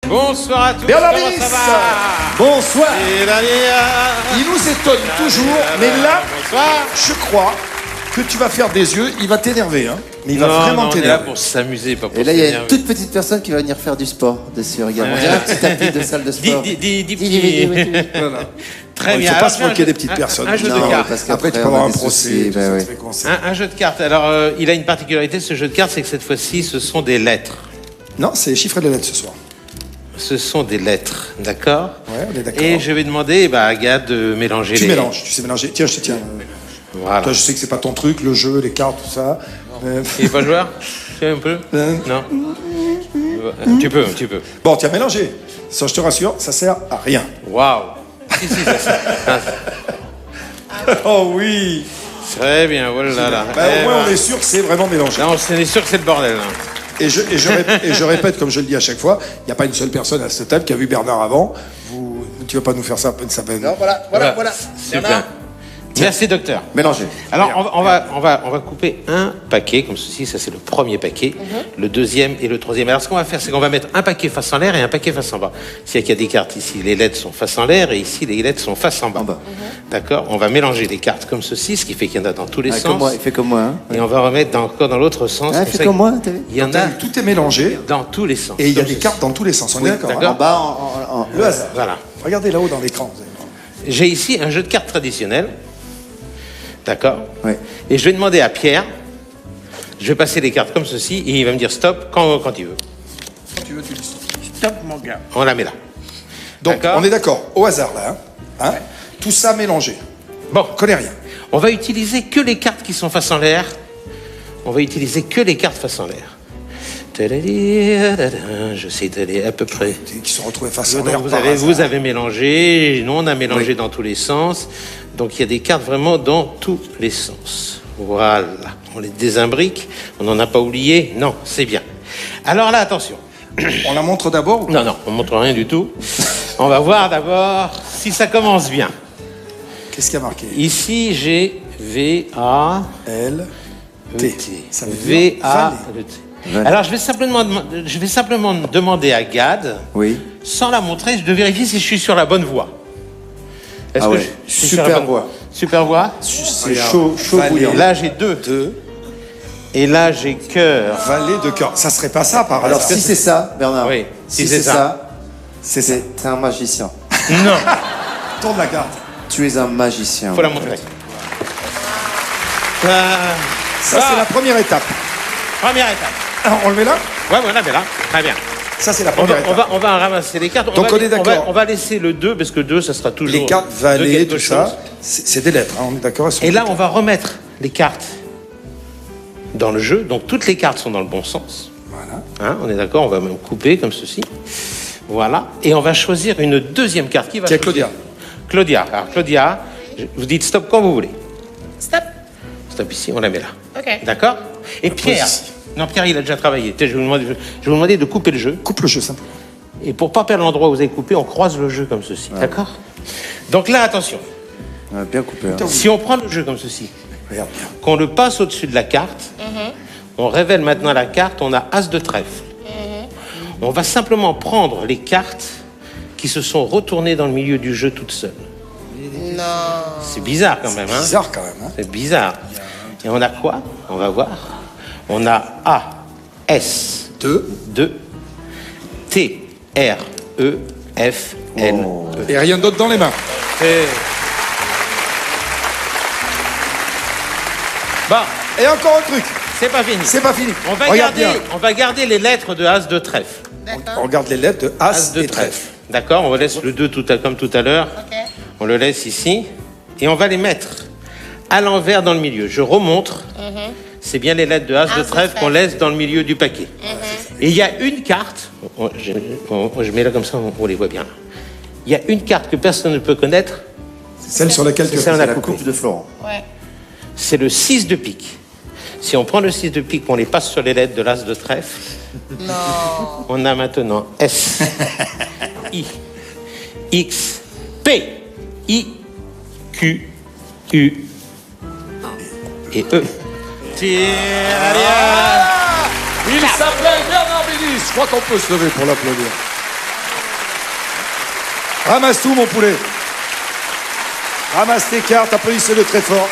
Bonsoir à tous. Bernard comment Minis. ça va? Bonsoir. Et là, Il nous étonne toujours, mais là, bonsoir. je crois que tu vas faire des yeux, il va t'énerver, hein. Mais il va Non, vraiment on est là t'énerver. pour s'amuser, pas pour Et là, il y a une s'énerver. toute petite personne qui va venir faire du sport dessus. Regarde, on dirait un petit tapis de salle de sport. Dis Dis, petits. Voilà. Très Il bien. faut pas Alors, se j'ai un moquer jeu- des petites personnes. Un jeu Non, de cartes. parce Après, tu qu'après, peux on avoir a un des procès. soucis, tout bah ça, oui. ça fait coincer. Un jeu de cartes. Alors, il a une particularité, ce jeu de cartes, c'est que cette fois-ci, ce sont des lettres. Non, c'est chiffres et les lettres ce soir. Ce sont des lettres, d'accord? Ouais, on est d'accord. Et je vais demander à Agathe de mélanger Tu les... mélanges, tu sais mélanger. Tiens, je te tiens. Voilà. Toi, je sais que c'est pas ton truc, le jeu, les cartes, tout ça. Il n'est pas joueur? Tu sais un peu? Non? Tu peux. Bon, tiens, mélanger. Ça, je te rassure, ça sert à rien. Waouh! Si, ça. Oh oui. Très bien, voilà. Bah, au moins, on est sûr que c'est vraiment mélangé. Là, on est sûr que c'est le bordel. Hein. Et je répète, comme je le dis à chaque fois, il n'y a pas une seule personne à cette table qui a vu Bernard avant. Tu vas pas nous faire ça, ça va. Non, voilà. Super. Merci, docteur. Mélangez. Alors, on va couper un paquet, comme ceci. Ça, c'est le premier paquet. Le deuxième et le troisième. Alors, ce qu'on va faire, c'est qu'on va mettre un paquet face en l'air et un paquet face en bas. C'est-à-dire qu'il y a des cartes ici, les lettres sont face en l'air et ici, les lettres sont face en bas. D'accord? On va mélanger les cartes comme ceci, ce qui fait qu'il y en a dans tous les Ah, sens. comme moi, il fait comme moi. Hein. Et on va remettre encore dans l'autre sens. Ah, il fait comme moi, t'as vu? Il y en a Tout est mélangé dans tous les sens. et il y a Comme des ceci. cartes dans tous les sens. On est d'accord. d'accord. En bas, Le hasard. Voilà. Regardez là-haut dans l'écran. vous allez voir. J'ai ici un jeu de cartes traditionnel. D'accord? Oui. Et je vais demander à Pierre, je vais passer les cartes comme ceci, et il va me dire stop quand il veut. Quand tu veux, tu dis stop, mon gars. On la met là. Donc, D'accord. on est d'accord, au hasard là. Hein. Tout ça mélangé. Bon, On connaît rien. on va utiliser que les cartes qui sont face en l'air. On va utiliser que les cartes face en l'air. Je sais d'aller à peu près. Qui se retrouvent face en Donc, l'air vous, par avez, hasard. vous avez mélangé, nous on a mélangé dans tous les sens. Donc il y a des cartes vraiment dans tous les sens. Voilà, on les désimbrique, on n'en a pas oublié. Non, c'est bien. Alors là, attention. On la montre d'abord ou... Non, on montre rien du tout. On va voir d'abord si ça commence bien. Qu'est-ce qu'il y a marqué? Ici, j'ai V-A... L, T. Ça veut dire V-A... valet. Valet. Alors, je vais simplement demander à Gad, Oui. sans la montrer, de vérifier si je suis sur la bonne voie. Est-ce Ah que ouais. je suis sur la Super bonne voie. Super voie. C'est chaud Valet. bouillant. Là, j'ai deux. Deux. Et là, j'ai cœur. Valet de cœur. Ça serait pas ça par Alors, hasard. si c'est ça, Bernard, Oui, si c'est ça, C'est ça. t'es un magicien. Non, Tourne la carte. Tu es un magicien. faut la montrer. Ça, c'est la première étape. Première étape. Alors, on le met là? Ouais, voilà, mais là, très bien. Ça, c'est la On première va, étape. on va ramasser les cartes. Donc, on est d'accord. On va laisser le 2, parce que 2, ça sera toujours... Les cartes de valet, quelque tout chose. ça, c'est des lettres, hein, on est d'accord? elles sont Et là, toutes on va remettre les cartes dans le jeu. Donc, toutes les cartes sont dans le bon sens. Voilà. Hein, on est d'accord? On va même couper comme ceci. Voilà. Et on va choisir une deuxième carte. Qui va Tiens, choisir? Claudia. Alors, Claudia, vous dites stop quand vous voulez. Stop. Stop ici, on la met là. Ok. D'accord? Et Pierre. ici. Non, Pierre, il a déjà travaillé. Tiens, je vais vous demander de couper le jeu. Coupe le jeu, simplement. Et pour pas perdre l'endroit où vous avez coupé, on croise le jeu comme ceci. D'accord? Donc là, attention. On a bien coupé. Hein. Si on prend le jeu comme ceci, Regarde bien. qu'on le passe au-dessus de la carte, on révèle maintenant la carte, on a As de trèfle. On va simplement prendre les cartes qui se sont retournées dans le milieu du jeu toutes seules. Non. C'est bizarre quand même, hein? Bizarre quand même. Hein. C'est bizarre. Et on a quoi? On va voir. On a A, S, Deux. 2, T, R, E, F, L, E. Et rien d'autre dans les mains. Bon, Et encore un truc. c'est pas fini. C'est pas fini. On bien. va garder les lettres de As de trèfle. On regarde les lettres de As, As de et trèfle. trèfle. D'accord? On laisse le 2 comme tout à l'heure. Ok. On le laisse ici. Et on va les mettre à l'envers dans le milieu. Je remontre. C'est bien les lettres de As de trèfle qu'on laisse dans le milieu du paquet. Et il y a une carte. Je mets là comme ça, on les voit bien. Il y a une carte que personne ne peut connaître. C'est celle sur laquelle tu C'est as celle C'est a la coupé. coupe de Florent. Ouais. C'est le 6 de pique. Si on prend le 6 de pique, on les passe sur les lettres de l'As de trèfle. Non. On a maintenant S, I, X, P, I, Q, U et E. Il s'appelle Bernard Minis. Je crois qu'on peut se lever pour l'applaudir. Ramasse tout, mon poulet. Ramasse tes cartes, applaudissez-le très fort.